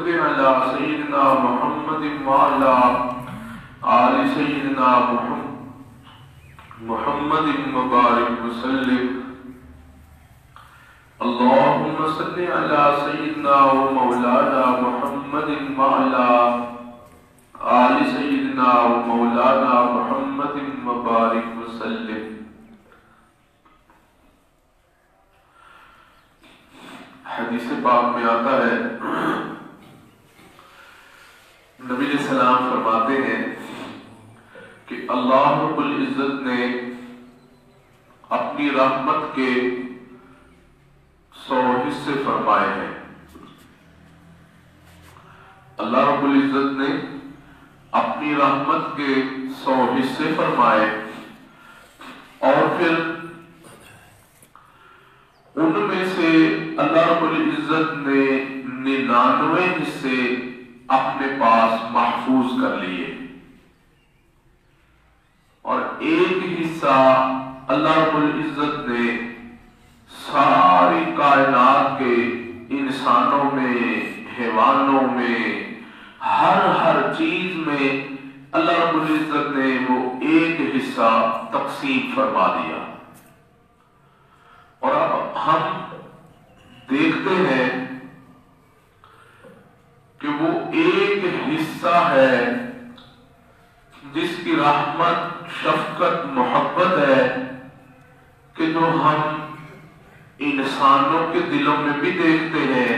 صل علی سیدنا محمد وعلی آل سیدنا محمد مبارک وسلم اللهم صل علی سیدنا و مولانا محمد وعلی آل سیدنا و مولانا محمد مبارک وسلم۔ حدیث پاک میں آتا ہے، نبی علیہ السلام فرماتے ہیں کہ اللہ رب العزت نے اپنی رحمت کے 100 حصے فرمائے ہیں۔ اللہ رب العزت نے اپنی رحمت کے 100 حصے فرمائے اور پھر ان میں سے اللہ رب العزت نے 99 حصے اپنے پاس محفوظ کر لیے اور ایک حصہ اللہ رب العزت نے ساری کائنات کے انسانوں میں، حیوانوں میں، ہر چیز میں اللہ رب العزت نے وہ ایک حصہ تقسیم فرما دیا۔ اور اب ہم دیکھتے ہیں کہ وہ ایک حصہ ہے جس کی رحمت، شفقت، محبت ہے کہ جو ہم انسانوں کے دلوں میں بھی دیکھتے ہیں،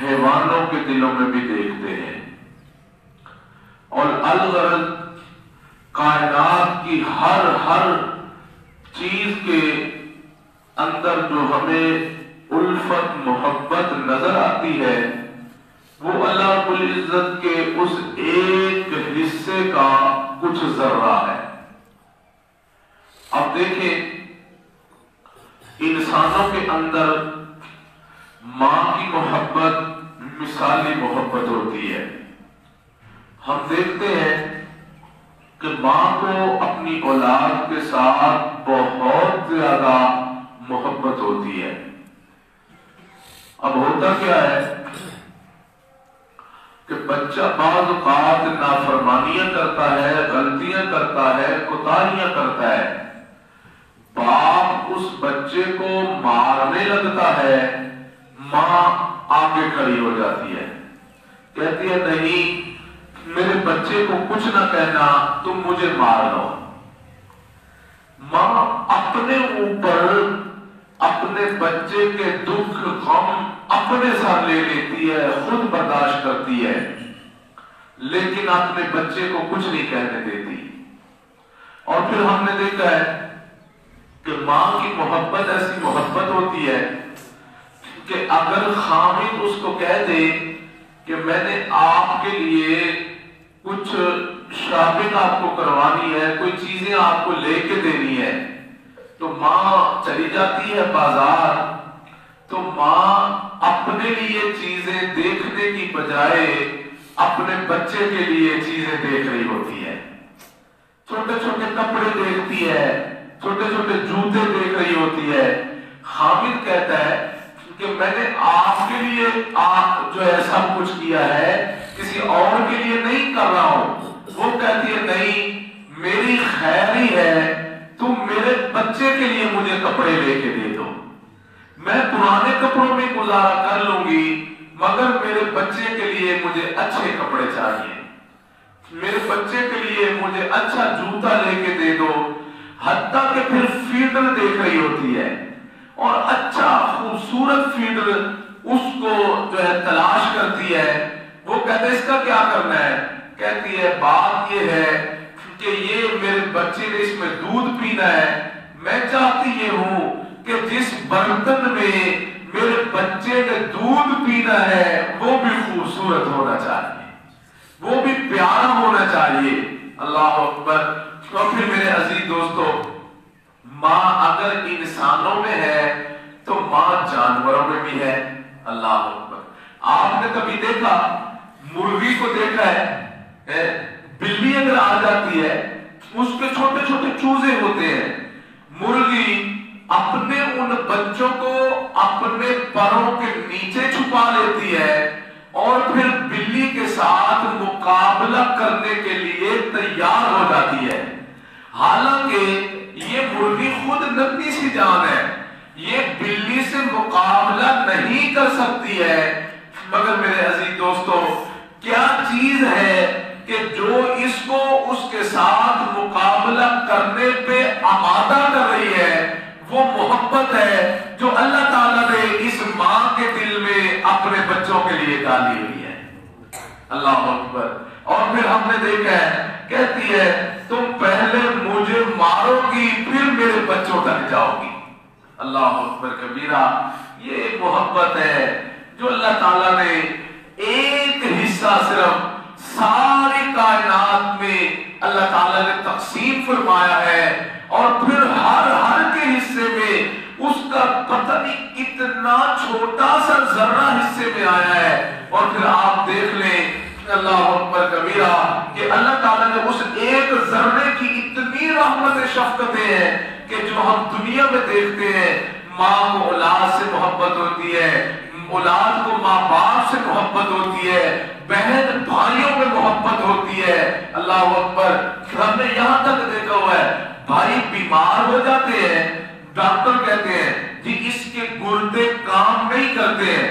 حیوانوں کے دلوں میں بھی دیکھتے ہیں، اور الغرض کائنات کی ہر چیز کے اندر جو ہمیں الفت، محبت نظر آتی ہے وہ اللہ رب العزت کے اس ایک حصے کا کچھ ذرہ ہے۔ اب دیکھیں، انسانوں کے اندر ماں کی محبت مثالی محبت ہوتی ہے۔ ہم دیکھتے ہیں کہ ماں کو اپنی اولاد کے ساتھ بہت زیادہ محبت ہوتی ہے۔ اب ہوتا کیا ہے کہ بچہ بعض اوقات نافرمانیاں کرتا ہے، غلطیاں کرتا ہے، کوتاہیاں کرتا ہے، باپ اس بچے کو مارنے لگتا ہے، ماں آگے کھڑی ہو جاتی ہے، کہتی ہے نہیں میرے بچے کو کچھ نہ کہنا، تم مجھے مار لو۔ ماں اپنے اوپر اپنے بچے کے دکھ، غم اپنے ساتھ لے لیتی ہے، خود برداشت کرتی ہے، لیکن اپنے بچے کو کچھ نہیں کہنے دیتی۔ اور پھر ہم نے دیکھا ہے کہ ماں کی محبت ایسی محبت ہوتی ہے کہ اگر خامد اس کو کہہ دے کہ میں نے آپ کے لیے کچھ شاپنگ آپ کو کروانی ہے، کوئی چیزیں آپ کو لے کے دینی ہے، تو ماں چلی جاتی ہے بازار، تو ماں اپنے لیے چیزیں دیکھنے کی بجائے اپنے بچے کے لیے چیزیں دیکھ رہی ہوتی ہے، چھوٹے چھوٹے کپڑے دیکھتی ہے، چھوٹے چھوٹے جوتے دیکھ رہی ہوتی ہے۔ خامد کہتا ہے کہ میں نے آپ کے لیے جو ہے سب کچھ کیا ہے، کسی اور کے لیے نہیں کر رہا ہوں۔ وہ کہتی ہے نہیں میری خیر ہی ہے، تم میرے بچے کے لیے مجھے کپڑے لے کے دے دو، میں پرانے کپڑوں میں گزارا کر لوں گی، مگر میرے بچے کے لیے مجھے اچھے کپڑے چاہیے، میرے بچے کے لیے مجھے اچھا جوتا لے کے دے دو۔ حتیٰ کہ پھر فیڈر دیکھ رہی ہوتی ہے اور اچھا خوبصورت فیڈر اس کو جو ہے تلاش کرتی ہے۔ وہ کہتے ہیں اس کا کیا کرنا ہے؟ کہتی ہے بات یہ ہے کہ یہ میرے بچے نے اس میں دودھ پینا ہے، میں چاہتی یہ ہوں کہ جس برتن میں میرے بچے نے دودھ پینا ہے وہ بھی خوبصورت ہونا چاہیے، وہ بھی پیارا ہونا چاہیے۔ اللہ اکبر۔ تو پھر میرے عزیز دوستو، ماں اگر انسانوں میں ہے تو ماں جانوروں میں بھی ہے۔ اللہ اکبر۔ آپ نے کبھی دیکھا، مرغی کو دیکھا ہے، بلی اگر آ جاتی ہے اس کے چھوٹے چھوٹے چوزے ہوتے ہیں، مرغی اپنے ان بچوں کو اپنے پروں کے نیچے چھپا لیتی ہے اور پھر بلی کے ساتھ مقابلہ کرنے کے لیے تیار ہو جاتی ہے. حالانکہ یہ مرغی خود ننھی سی جان ہے, یہ بلی سے مقابلہ نہیں کر سکتی ہے, مگر میرے عزیز دوستو کیا چیز ہے کہ جو اس کو اس کے ساتھ مقابلہ کرنے پہ آمادہ کر رہی ہے؟ وہ محبت ہے جو اللہ تعالیٰ نے اس ماں کے دل میں اپنے بچوں کے لیے ڈالی ہوئی ہے. اللہ اکبر. اور پھر ہم نے دیکھا ہے, کہتی ہے تم پہلے مجھے مارو گی پھر میرے بچوں تک جاؤ گی. اللہ اکبر کبیرہ. یہ ایک محبت ہے جو اللہ تعالیٰ نے ایک حصہ صرف ساری کائنات میں اللہ تعالیٰ نے تقسیم فرمایا ہے, اور پھر ہر کے حصے میں اس کا پتہ نہیں کتنا چھوٹا سا ذرہ حصے میں آیا ہے. اور پھر آپ دیکھ لیں اللہ اکبر کبیرہ کہ اللہ تعالیٰ نے اس ایک ذرے کی اتنی رحمت شفقتیں ہیں کہ جو ہم دنیا میں دیکھتے ہیں, ماں کو اولاد سے محبت ہوتی ہے, اولاد کو ماں باپ سے محبت ہوتی ہے, بہن بھائیوں میں محبت ہوتی ہے. اللہ اکبر. ہم نے یہاں تک دیکھا ہوا ہے بھائی بیمار ہو جاتے ہیں, ڈاکٹر کہتے ہیں جی اس کے گردے کام نہیں کرتے ہیں,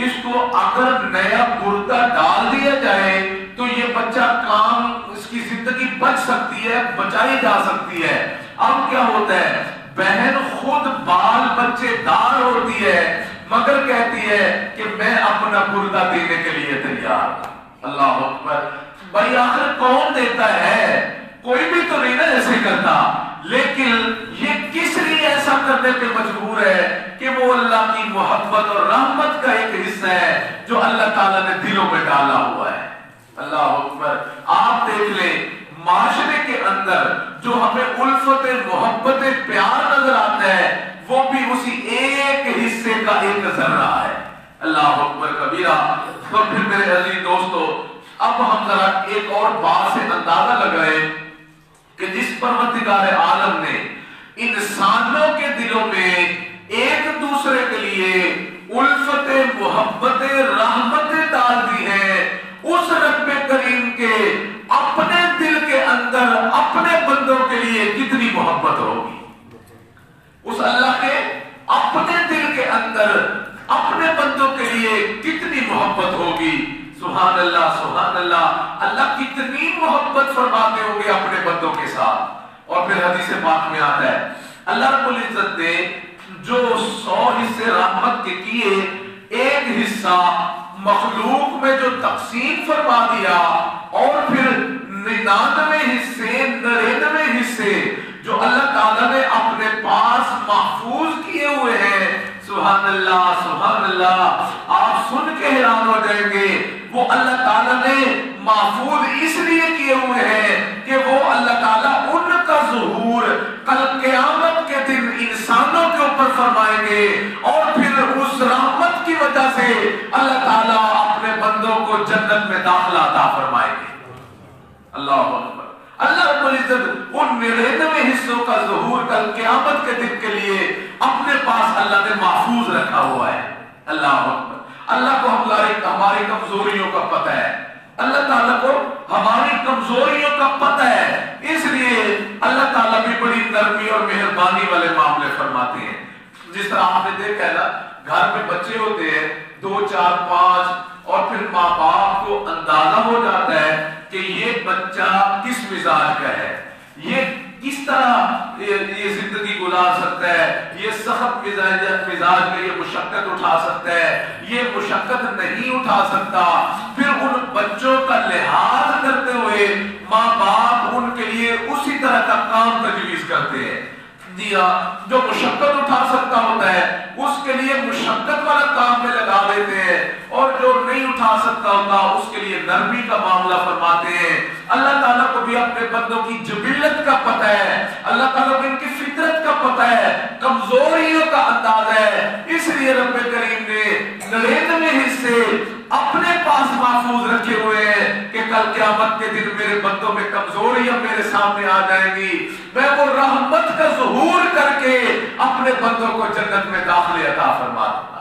اس کو اگر نیا گردہ ڈال دیا جائے تو یہ بچہ کام, اس کی زندگی بچ سکتی ہے, بچائی جا سکتی ہے. اب کیا ہوتا ہے, بہن خود بال بچے دار ہوتی ہے مگر کہتی ہے کہ میں اپنا گردہ دینے کے لیے تیار. اللہ اکبر. بھائی آخر کون دیتا ہے؟ کوئی بھی تو نہیں نا ایسے کرتا, لیکن یہ کس لیے ایسا کرنے پہ مجبور ہے کہ وہ اللہ کی محبت اور رحمت کا ایک حصہ ہے جو اللہ تعالیٰ نے دلوں میں ڈالا ہوا ہے. اللہ اکبر. آپ دیکھ لیں معاشرے کے اندر جو ہمیں الفت محبت پیار نظر آتا ہے وہ بھی اسی ایک حصے کا ایک ذرہ ہے. اللہ اکبر کبیرہ. تو پھر میرے عزیز دوستو اب ہم ذرا ایک اور بات سے اندازہ لگائیں کہ جس پروردگار عالم نے انسانوں کے دلوں میں ایک دوسرے کے لیے الفت محبت رحمت ڈال دی ہے, اس رب کریم کے اپنے دل کے اندر اپنے بندوں کے لیے کتنی محبت ہوگی. اس اللہ کے اپنے دل کے اندر اپنے بندوں کے لیے کتنی محبت ہوگی. سبحان اللہ سبحان اللہ. اللہ کتنی محبت فرماتے ہوں گے اپنے بندوں کے ساتھ. اور پھر حدیث پاک میں آتا ہے اللہ رب العزت نے جو 100 حصے رحمت کے کیے, ایک حصہ مخلوق میں جو تقسیم فرما دیا, اور پھر 99 حصے جو اللہ تعالیٰ نے اپنے پاس محفوظ کیے ہوئے ہیں. سبحان اللہ سبحان اللہ. آپ سن کے حیران ہو جائیں گے وہ اللہ تعالیٰ نے محفوظ اس لیے کیے ہوئے ہیں کہ وہ اللہ تعالیٰ ان کا ظہور کل قیامت کے دن انسانوں کے اوپر فرمائیں گے, اور پھر اس رحمت کی وجہ سے اللہ تعالیٰ اپنے بندوں کو جنت میں داخلہ عطا فرمائیں گے. اللہ اکبر. اللہ رب العزت ان 99 حصوں کا ظہور کل قیامت کے دن کے لیے اپنے پاس اللہ نے محفوظ رکھا ہوا ہے. اللہ اکبر. اللہ کو ہماری کمزوریوں کا پتہ ہے, اللہ تعالیٰ کو ہماری کمزوریوں کا پتہ ہے, اس لیے اللہ تعالیٰ بھی بڑی نرمی اور مہربانی والے معاملے فرماتے ہیں. جس طرح آپ نے دیکھا ہے نا, گھر میں بچے ہوتے ہیں 2 4 5, اور پھر ماں باپ کو اندازہ ہو جاتا ہے کہ یہ بچہ کس مزاج کا ہے, یہ کس طرح یہ زندگی گزار سکتا ہے, یہ سخت مزاج میں یہ مشقت اٹھا سکتا ہے, یہ مشقت نہیں اٹھا سکتا. پھر ان بچوں کا لحاظ کرتے ہوئے ماں باپ ان کے لیے اسی طرح کا کام تجویز کرتے ہیں. جی ہاں, جو مشقت اٹھا سکتا ہوتا ہے اس کے لیے مشقت والا کام میں لگا دیتے ہیں, اور جو نہیں اٹھا سکتا ہوتا اس کے لیے نرمی کا معاملہ فرماتے ہیں. اللہ تعالیٰ کو بھی اپنے بندوں کی جبلت کا پتہ ہے, اللہ تعالیٰ کو ان کی فطرت کا پتہ ہے, کمزوریوں کا اندازہ ہے. اس لیے رب کریم نے 99 حصے اپنے پاس محفوظ رکھے ہوئے ہیں کہ کل قیامت کے دن میرے بندوں میں کمزوریاں میرے سامنے آ جائیں گی, میں وہ رحمت کا ظہور کر کے اپنے بندوں کو جنت میں داخلے عطا فرما دوں گا.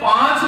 5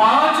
5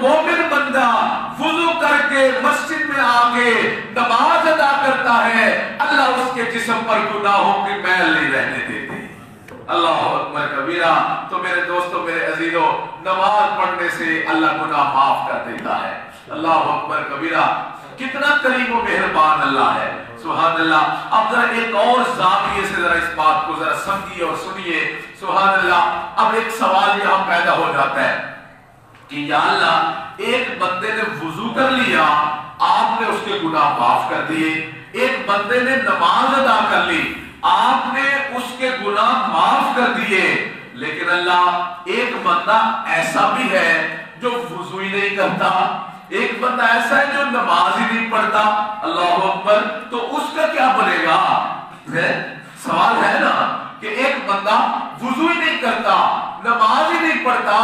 مومن بندہ وضو کر کے مسجد میں آگے نماز ادا کرتا ہے اللہ اس کے جسم پر گناہوں کی میل نہیں رہنے دیتے۔ اللہ اکبر کبیرہ۔ تو میرے دوستو میرے عزیزو نماز پڑھنے سے اللہ گناہ معاف کر دیتا ہے۔ اللہ اکبر کبیرہ۔ کتنا کریم و مہربان اللہ ہے، سبحان اللہ۔ اب ذرا ایک اور زاویے سے ذرا اس بات کو ذرا سمجھیے اور سنیے، سبحان اللہ۔ اب ایک سوال یہاں پیدا ہو جاتا ہے کہ یا اللہ ایک بندے نے وضو کر لیا، آپ نے اس کے گناہ معاف کر دیے، ایک بندے نے نماز ادا کر لی، آپ نے اس کے گناہ معاف کر دیے، لیکن اللہ ایک بندہ ایسا بھی ہے جو وضو ہی نہیں کرتا، ایک بندہ ایسا ہے جو نماز ہی نہیں پڑھتا، اللہ اکبر، تو اس کا کیا بنے گا؟ سوال ہے نا کہ ایک بندہ وضو ہی نہیں کرتا، نماز ہی نہیں پڑھتا،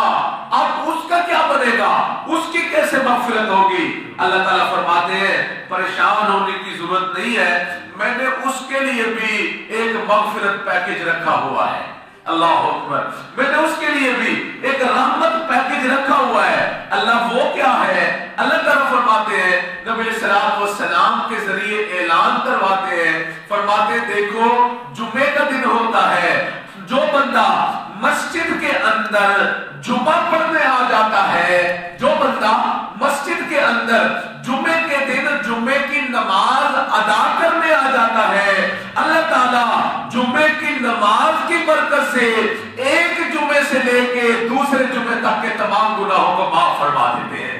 اب اس کا کیا بنے گا؟ اس کی کیسے مغفرت ہوگی؟ اللہ تعالیٰ فرماتے ہیں پریشان ہونے کی ضرورت نہیں ہے، میں نے اس کے لیے بھی ایک مغفرت پیکج رکھا ہوا ہے۔ اللہ اکبر، میں نے اس کے لیے بھی ایک رحمت پیکج رکھا ہوا ہے۔ اللہ وہ کیا ہے؟ اللہ تعالیٰ فرماتے ہیں، نبی صلی اللہ علیہ وسلم کے ذریعے اعلان کرواتے ہیں، فرماتے ہیں دیکھو جمعے کا دن ہوتا ہے، جو بندہ مسجد کے اندر جمعہ پڑھنے آ جاتا ہے، جو بندہ مسجد کے اندر جمعے کے دن جمعے کی نماز ادا کرنے آ جاتا ہے، اللہ تعالیٰ جمعے کی نماز کی برکت سے ایک جمعے سے لے کے دوسرے جمعے تک کے تمام گناہوں کو معاف فرما دیتے ہیں۔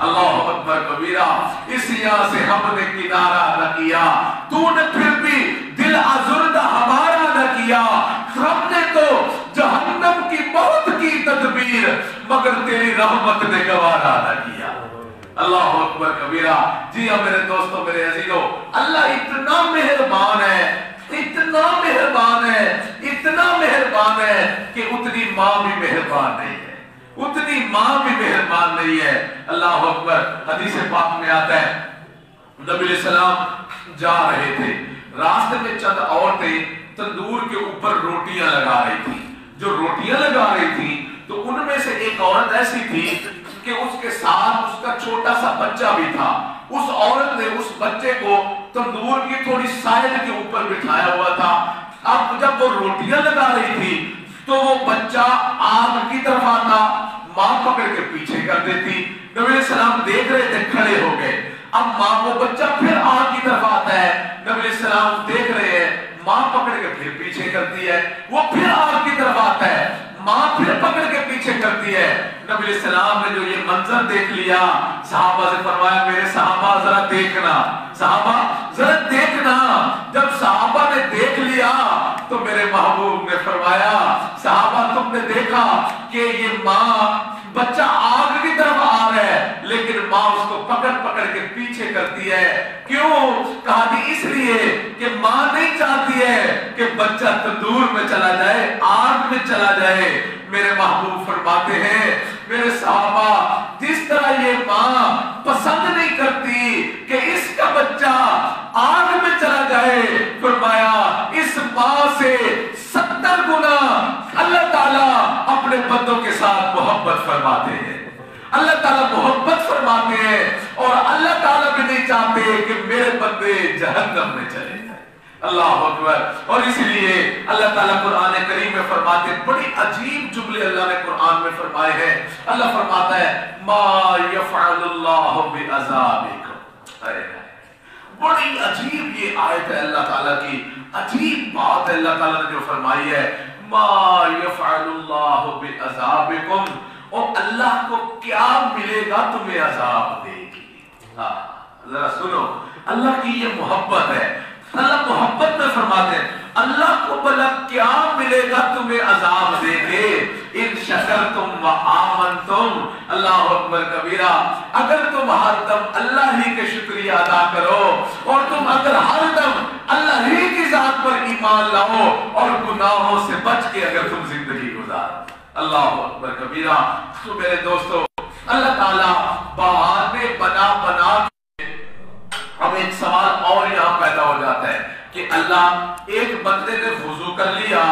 اللہ اکبر کبیرہ۔ اس یہاں سے ہم نے کنارہ نہ کیا، تو نے پھر بھی دل آزردہ ہمارا نہ کیا، ہم نے تو جہنم کی موت کی تدبیر مگر تیری رحمت نے گوارا نہ کیا۔ اللہ اکبر کبیرہ۔ جی ہاں میرے دوستو میرے عزیزو، اللہ اتنا مہربان ہے، اتنا مہربان ہے، اتنا مہربان ہے کہ اتنی ماں بھی مہربان نہیں ہے، اتنی ماں بھی مہربان نہیں ہے۔ اللہ اکبر۔ حدیث پاک میں آتا ہے نبی علیہ السلام جا رہے تھے، راستے میں چند عورتیں تندور کے اوپر روٹیاں لگا رہی تھی، جو روٹیاں لگا رہی تھی تو ان میں سے ایک عورت ایسی تھی کہ اس کے ساتھ اس کا چھوٹا سا بچہ بھی تھا، اس عورت نے اس بچے کو تندور کی تھوڑی سائڈ کے اوپر بٹھایا ہوا تھا۔ اب جب وہ روٹیاں لگا رہی تھی تو وہ بچہ آگ کی طرف آتا، ماں پکڑ کے پیچھے کر دیتی، نبی علیہ السلام دیکھ رہے تھے، کھڑے ہو گئے۔ اب ماں وہ بچہ پھر آگ کی طرف آتا ہے، نبی علیہ السلام دیکھ رہے ہیں، ماں پکڑ کے پھر پیچھے کرتی ہے، وہ پھر آگ کی طرف آتا ہے، ماں پھر پکڑ کے پیچھے کرتی ہے۔ نبی علیہ السلام نے جو یہ منظر دیکھ لیا، صحابہ سے فرمایا میرے صحابہ ذرا دیکھنا، صحابہ ذرا دیکھنا۔ جب صحابہ نے دیکھ لیا تو میرے محبوب نے فرمایا صحابہ تم نے دیکھا کہ یہ ماں بچہ آگ کی طرف آ رہا ہے لیکن ماں اس کو پکڑ پکڑ کے پیچھے کرتی ہے، کیوں؟ کہا کہ اس لیے کہ ماں نہیں چاہتی ہے کہ بچہ تندور میں چلا جائے، آگ میں چلا جائے۔ میرے محبوب فرماتے ہیں میرے صحابہ جس طرح یہ ماں پسند نہیں کرتی کہ اس کا بچہ آگ میں چلا جائے، فرمایا اس ماں سے 70 گنا اللہ تعالیٰ اپنے بندوں کے ساتھ محبت فرماتے ہیں، اللہ تعالیٰ محبت فرماتے ہیں، اور اللہ تعالیٰ بھی نہیں چاہتے کہ میرے بندے جہنم میں چلے جائیں۔ اللہ اکبر۔ اور اسی لیے اللہ تعالیٰ قرآن کریم میں فرماتے ہیں، بڑی عجیب جملے اللہ نے قرآن میں فرمائے ہیں۔ اللہ فرماتا ہے ما یفعل اللہ بعذابکم، بڑی عجیب یہ آیت ہے اللہ تعالیٰ کی، عجیب بات ہے اللہ تعالیٰ نے جو فرمائی ہے، ما یفعل اللہ بعذابکم، اور اللہ کو کیا ملے گا تمہیں عذاب دے گی۔ ذرا سنو، اللہ کی یہ محبت ہے، اللہ محبت میں فرماتے ہیں اللہ کو بھلا کیا ملے گا تمہیں عذاب دے کے، ان شکرتم و آمنتم، اللہ اکبر کبیرہ، اگر تم ہر دم اللہ ہی کے شکریہ ادا کرو، اور تم اگر ہر دم اللہ ہی کی ذات پر ایمان لاؤ اور گناہوں سے بچ کے اگر تم زندگی گزارو، اللہ اکبر کبیرہ۔ تو میرے دوستو اللہ تعالیٰ بہانے بنا بنا اب ایک سوال اور یہاں پیدا ہو جاتا ہے کہ اللہ ایک بندے نے وضو کر لیا،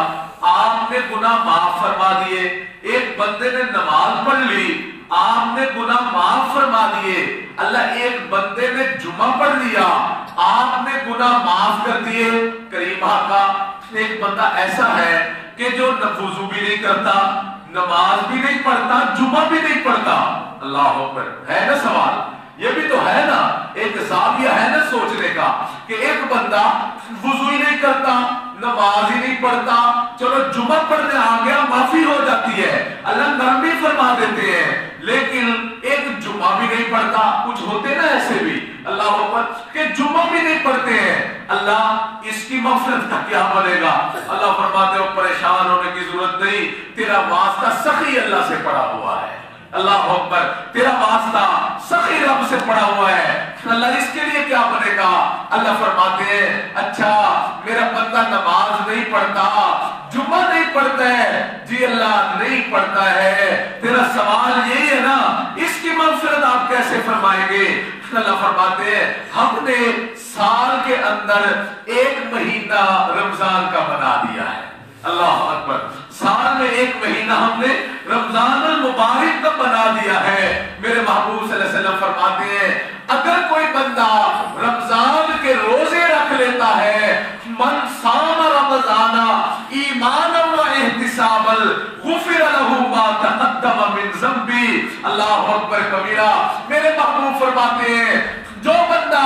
آپ نے گناہ معاف فرما دیے، ایک بندے نے نماز پڑھ لی، آپ نے گناہ معاف فرما دیے. اللہ ایک بندے نے جمعہ پڑھ لیا, آپ نے گناہ معاف کر دیے. کریم آقا ایک بندہ ایسا ہے کہ جو وضو بھی نہیں کرتا, نماز بھی نہیں پڑھتا, جمعہ بھی نہیں پڑھتا. اللہ اکبر. ہے نا سوال, یہ بھی تو ہے نا, ایک زاویہ ہے نا سوچنے کا کہ ایک بندہ وضو ہی نہیں کرتا, نماز ہی نہیں پڑھتا, چلو جمعہ پڑھنے آ گیا معافی ہو جاتی ہے, اللہ نرمی فرما دیتے ہیں, لیکن ایک جمعہ بھی نہیں پڑھتا. کچھ ہوتے نا ایسے بھی, اللہ اکبر, کہ جمعہ بھی نہیں پڑھتے ہیں. اللہ اس کی مغفرت کا کیا بنے گا؟ اللہ فرماتے ہو پریشان ہونے کی ضرورت نہیں, تیرا واسطہ سخی اللہ سے پڑا ہوا ہے. اللہ اکبر, تیرا واسطہ سخی رب سے پڑا ہوا ہے. اللہ اس کے لیے کیا بنے گا؟ اللہ فرماتے ہیں اچھا میرا بندہ نماز نہیں پڑھتا, جمعہ نہیں پڑھتا ہے, جی اللہ نہیں پڑھتا ہے, تیرا سوال یہی ہے نا, اس کی مغفرت آپ کیسے فرمائیں گے؟ اللہ فرماتے ہیں ہم نے سال کے اندر ایک مہینہ رمضان کا بنا دیا ہے. اللہ اکبر, سال میں ایک مہینہ ہم نے رمضان المبارک کا بنا دیا ہے. میرے محبوب صلی اللہ علیہ وسلم فرماتے ہیں اگر کوئی بندہ رمضان کے روزے رکھ لیتا ہے, من صام رمضان ایمانا و احتسابا غفر له ما تقدم من ذنبه. اللہ اکبر کبیرہ. میرے محبوب فرماتے ہیں جو بندہ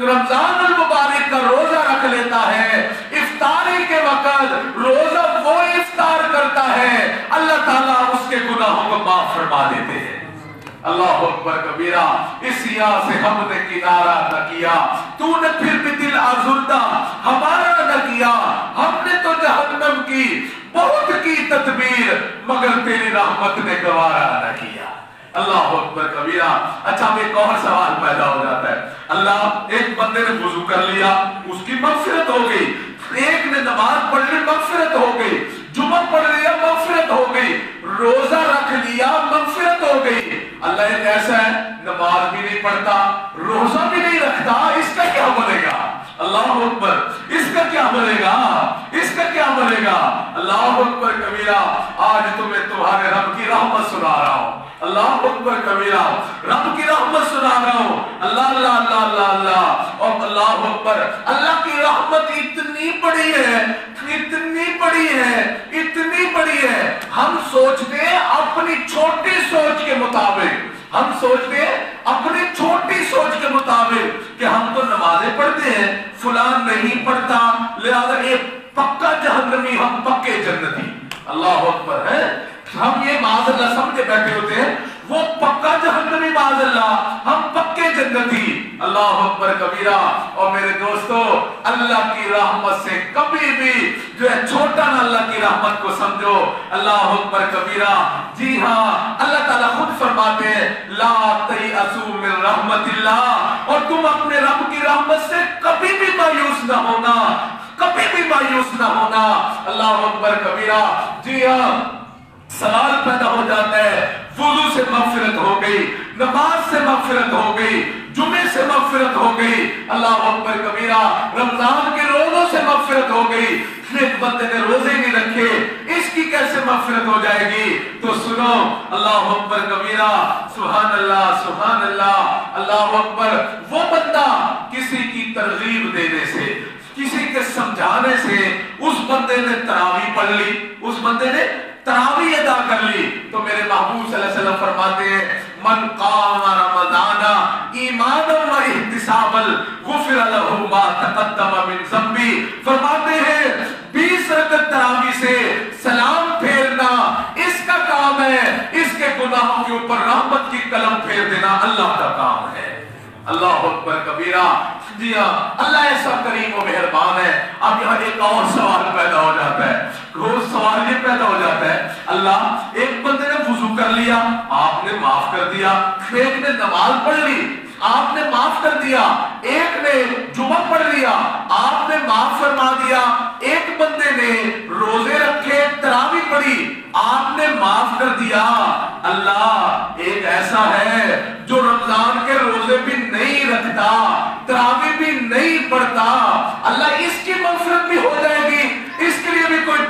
رمضان المبارک کا روزہ رکھ لیتا ہے, افطاری کے وقت روزہ وہ افطار کرتا ہے, اللہ تعالیٰ اس کے گناہوں کو معاف فرما دیتے ہیں. اللہ اکبر کبیرہ. اس یہاں سے ہم نے کنارہ نہ کیا, تو نے پھر بھی دل آزردہ ہمارا نہ کیا, ہم نے تو جہنم کی بہت کی تدبیر مگر تیری رحمت نے گوارا نہ کیا. اللہ اکبر کبیرہ. اچھا ایک اور سوال پیدا ہو جاتا ہے, اللہ ایک بندے نے وضو کر لیا, اس کی مغفرت ہو گئی, ایک نے نماز پڑھ لی مغفرت ہو گئی, جمعہ پڑھ لیا مغفرت ہو گئی, روزہ رکھ لیا مغفرت ہو گئی. اللہ ایک ایسا ہے نماز بھی نہیں پڑھتا, روزہ بھی نہیں رکھتا, اس کا کیا بنے گا؟ اللہ اکبر. اس کا کیا بنے گا؟ اس کا کیا بنے گا؟ اللہ اکبر کبیرہ. آج تمہیں تمہارے رب کی رحمت سنا رہا ہوں. اللہ اکبر کبیرہ. رب کی رحمت سنا رہا ہوں. اللہ اللہ اللہ اللہ اللہ اور اللہ اکبر. اللہ کی رحمت اتنی بڑی ہے, اتنی بڑی ہے, اتنی بڑی ہے. ہم سوچتے ہیں اپنی چھوٹی سوچ کے مطابق, ہم سوچتے ہیں اپنی چھوٹی سوچ کے مطابق کہ ہم تو نمازیں پڑھتے ہیں, فلان نہیں پڑھتا لہذا یہ پکا جہنمی, ہم پکے جنتی. اللہ اکبر ہے. ہم یہ معاذ اللہ سمجھے بیٹھے ہوتے ہیں وہ پکا جہنمی, معاذ اللہ ہم پکے جنتی. اللہ اکبر کبیرہ. اور میرے دوستو اللہ کی رحمت سے کبھی بھی جو ہے چھوٹا نہ اللہ کی رحمت کو سمجھو. اللہ اکبر کبیرہ. جی ہاں اللہ تعالیٰ خود فرماتے ہیں لا تیأسوا من رحمت اللہ, اور تم اپنے رب کی رحمت سے کبھی بھی مایوس نہ ہونا, کبھی بھی مایوس نہ ہونا. اللہ اکبر کبیرہ. جی ہاں سوال پیدا ہو جاتا ہے وضو سے مغفرت ہو گئی, نماز سے مغفرت ہو گئی, جمعے سے مغفرت ہو گئی, اللہ اکبر کبیرہ, رمضان کے روزوں سے مغفرت ہو گئی, ایک بندے نے روزے نہیں رکھے, اس کی کیسے مغفرت ہو جائے گی؟ تو سنو اللہ اکبر کبیرہ. سبحان اللہ سبحان اللہ. اللہ اکبر. وہ بندہ کسی کی ترغیب دینے سے, کسی کے سمجھانے سے, اس بندے نے تراویح پڑھ لی, اس بندے نے تراویح ادا کر لی, تو میرے محبوب صلی اللہ علیہ وسلم فرماتے ہیں من قام رمضان ایمانا و احتسابا غفر له ما تقدم من ذنبه. فرماتے ہیں 20 رکعت تراویح سے سلام پھیرنا اس کا کام ہے, اس کے گناہوں کے اوپر رحمت کی قلم پھیر دینا اللہ کا کام ہے. اللہ اکبر کبیرہ. جی ہاں اللہ ایسا کریم و مہربان ہے. اب یہاں ایک اور سوال پیدا ہو جاتا ہے, روز سوال یہ پیدا ہو جاتا ہے اللہ ایک بندے نے وضو کر لیا, آپ نے معاف کر دیا, ایک نے نماز پڑھ لی, آپ نے معاف کر دیا, ایک نے جمعہ پڑھ لیا, آپ نے معاف فرما دیا, ایک بندے نے روزے رکھے, تراویح پڑھی, آپ نے معاف کر دیا. اللہ ایک ایسا ہے جو رمضان کے روزے بھی نہیں رکھتا, تراویح بھی نہیں پڑھتا, اللہ اس کی مغفرت بھی ہو جائے گی, اس کے لیے بھی کوئی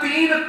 3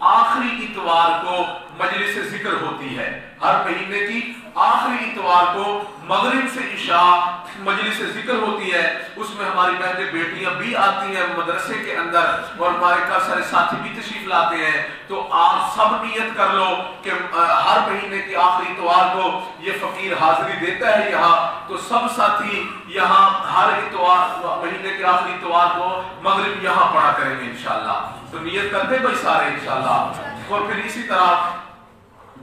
آخری اتوار کو مجلس ذکر ہوتی ہے، ہر مہینے کی آخری اتوار کو مغرب سے عشاء مجلس ذکر ہوتی ہے، اس میں ہماری بہنیں بیٹیاں بھی آتی ہیں مدرسے کے اندر اور ہمارے کافی سارے ساتھی بھی تشریف لاتے ہیں۔ تو آپ سب نیت کر لو کہ ہر مہینے کی آخری اتوار کو یہ فقیر حاضری دیتا ہے یہاں، تو سب ساتھی یہاں ہر اتوار مہینے کے آخری اتوار کو مغرب یہاں پڑھا کریں گے انشاءاللہ۔ تو نیت کرتے بھائی سارے انشاءاللہ۔ اور پھر اسی طرح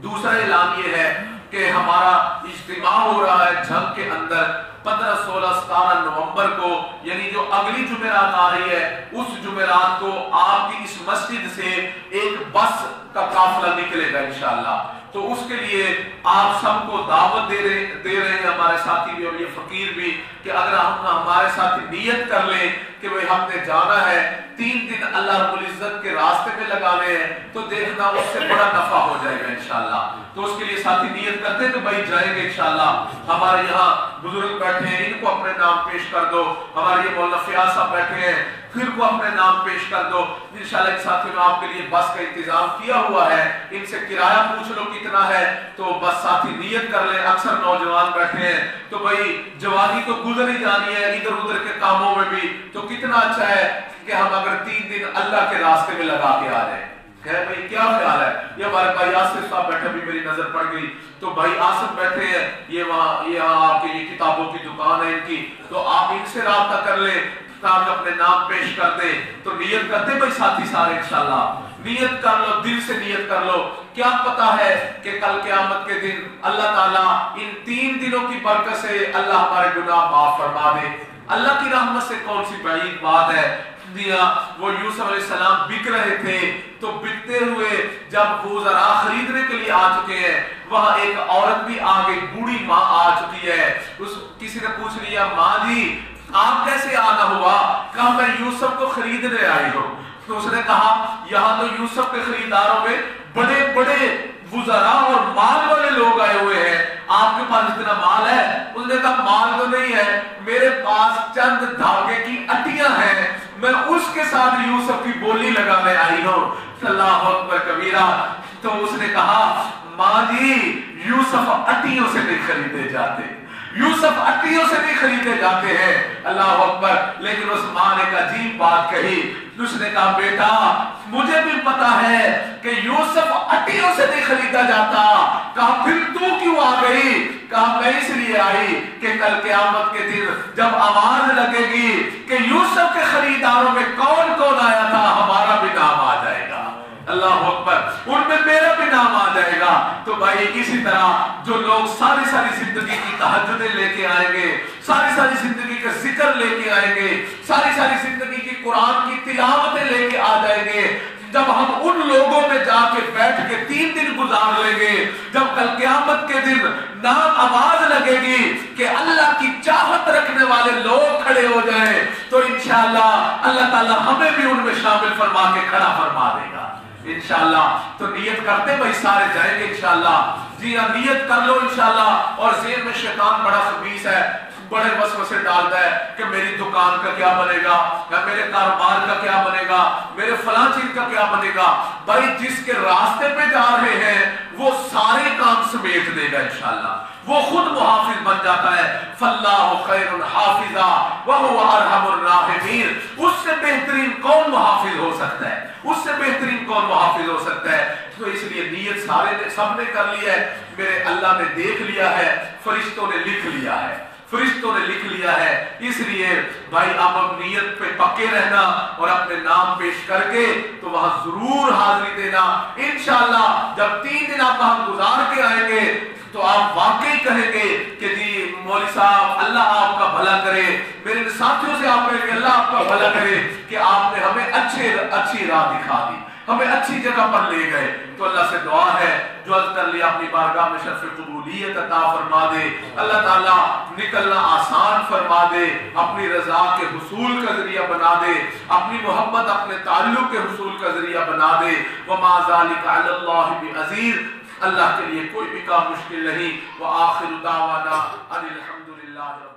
دوسرا اعلان یہ ہے کہ ہمارا اجتماع ہو رہا ہے جھنگ کے اندر 15 16 17 نومبر کو، یعنی جو اگلی جمعرات آ رہی ہے اس جمعرات کو آپ کی اس مسجد سے ایک بس کا قافلہ نکلے گا انشاءاللہ۔ تو اس کے لیے آپ سب کو دعوت دے رہے ہیں ہمارے ساتھی بھی اور یہ فقیر بھی کہ اگر ہم ہمارے ساتھ نیت کر لیں کہ بھئی ہم نے جانا ہے 3 دن اللہ رب العزت کے راستے میں لگانے ہیں، تو دیکھنا اس سے بڑا نفع ہو جائے گا انشاءاللہ۔ تو اس کے لیے ساتھی نیت کرتے ہیں کہ بھائی جائیں گے انشاءاللہ۔ ہمارے یہاں بزرگ بیٹھے ہیں، ان کو اپنے نام پیش کر دو۔ ہمارے یہ مولانا فیاض صاحب بیٹھے ہیں، پھر کو اپنے نام پیش کر دو۔ انشاءاللہ ایک ساتھی نے آپ کے لیے بس کا انتظام کیا ہوا ہے، ان سے کرایہ پوچھ لو کتنا ہے، تو بس ساتھی نیت کر لیں۔ اکثر نوجوان بیٹھے ہیں تو بھائی جوانی تو گزر ہی جانی ہے ادھر ادھر کے کاموں میں بھی، تو کتنا اچھا ہے کہ ہم اگر 3 دن اللہ کے راستے میں لگا کے آ جائیں۔ خیر بھائی کیا خیال ہے؟ یہ ہمارے بھائی آصف صاحب بیٹھے بھی میری نظر پڑ گئی، تو بھائی آصف بیٹھے ہیں، یہ وہاں آپ کے یہ کتابوں کی دکان ہے ان کی، تو آپ ان سے رابطہ کر لیں تاکہ اپنے نام پیش کر دیں۔ تو نیت کرتے بھائی ساتھی سارے انشاءاللہ، نیت کر لو، دل سے نیت کر لو۔ کیا پتا ہے کہ کل قیامت کے دن اللہ تعالیٰ ان 3 دنوں کی برکت سے اللہ ہمارے گناہ معاف فرما دے۔ اللہ کی رحمت سے کون سی بعید بات ہے۔ وہ یوسف علیہ السلام بک رہے تھے، تو بکتے ہوئے جب وہ ذرا خریدنے کے لیے آ چکے ہیں، وہاں ایک عورت بھی آگے بوڑھی ماں آ چکی ہے۔ کسی نے پوچھ لیا ماں جی آپ کیسے آنا ہوا؟ کہا میں یوسف کو خریدنے آئی ہوں۔ تو اس نے کہا یہاں تو یوسف کے خریداروں میں بڑے بڑے وزراء اور مال والے لوگ آئے ہوئے ہیں، آپ کے پاس اتنا مال ہے؟ اس نے کہا مال تو نہیں ہے، میرے پاس چند دھاگے کی اٹیاں ہیں، میں اس کے ساتھ یوسف کی بولی لگانے آئی ہوں۔ اللہ اکبر کبیرہ۔ تو اس نے کہا ماں جی یوسف اٹیوں سے نہیں خریدے جاتے، یوسف اٹیوں سے نہیں خریدے جاتے ہیں۔ اللہ اکبر۔ لیکن اس ماں نے ایک عجیب بات کہی، اس نے کہا بیٹا مجھے بھی پتا ہے کہ یوسف اٹیوں سے نہیں خریدا جاتا۔ کہا پھر تو کیوں آ گئی؟ کہا میں اس لیے آئی کہ کل قیامت کے دن جب آواز لگے گی کہ یوسف کے خریداروں میں کون کون آیا تھا، ہمارا بھی نام آ جائے گا۔ اللہ اکبر۔ ان میں میرا بھی نام آ جائے گا۔ تو بھائی اسی طرح جو لوگ ساری زندگی کی تہجدیں لے کے آئیں گے، ساری زندگی کا ذکر لے کے آئیں گے، ساری زندگی کی قرآن کی تلاوتیں لے کے آ جائیں گے، جب ہم ان لوگوں میں جا کے بیٹھ کے 3 دن گزار لیں گے، جب کل قیامت کے دن نام آواز لگے گی کہ اللہ کی چاہت رکھنے والے لوگ کھڑے ہو جائیں، تو انشاءاللہ اللہ تعالیٰ ہمیں بھی ان میں شامل فرما کے کھڑا فرما دے گا انشاءاللہ۔ تو نیت کرتے بھائی سارے جائیں گے انشاءاللہ۔ جی ہاں نیت کر لو انشاءاللہ۔ اور ذہن میں شیطان بڑا خبیث ہے، بڑے وسوسے ڈالتا ہے کہ میری دکان کا کیا بنے گا، یا میرے کاروبار کا کیا بنے گا، میرے فلاں چیز کا کیا بنے گا۔ بھائی جس کے راستے پہ جا رہے ہیں وہ سارے کام سمیٹ دے گا انشاءاللہ، وہ خود محافظ بن جاتا ہے۔ فاللہ خیر حافظا وہو ارحم الراحمین۔ اس سے بہترین کون محافظ ہو سکتا ہے، اس سے بہترین کون محافظ ہو سکتا ہے۔ تو اس لیے نیت سب نے کر لی ہے، میرے اللہ نے دیکھ لیا ہے، فرشتوں نے لکھ لیا ہے، فرشتوں نے لکھ لیا ہے۔ اس لیے بھائی آپ اب نیت پہ پکے رہنا اور اپنے نام پیش کر کے تو وہاں ضرور حاضری دینا انشاءاللہ۔ جب 3 دن آپ وہاں گزار کے آئیں گے تو آپ واقعی کہیں گے کہ جی مولوی صاحب اللہ آپ کا بھلا کرے، میرے ساتھیوں سے آپ کہیں گے اللہ آپ کا بھلا کرے کہ آپ نے ہمیں اچھی راہ دکھا دی، ہمیں اچھی جگہ پر لے گئے۔ تو اللہ سے دعا ہے جو عرض کر لیا اپنی بارگاہ میں شرف قبولیت عطا فرما دے، اللہ تعالیٰ نکلنا آسان فرما دے، اپنی رضا کے حصول کا ذریعہ بنا دے، اپنی محبت اپنے تعلق کے حصول کا ذریعہ بنا دے۔ وما ذلک علی اللہ بعزیز۔ اللہ کے لیے کوئی بھی کام مشکل نہیں۔ وآخر دعوانا ان الحمدللہ رب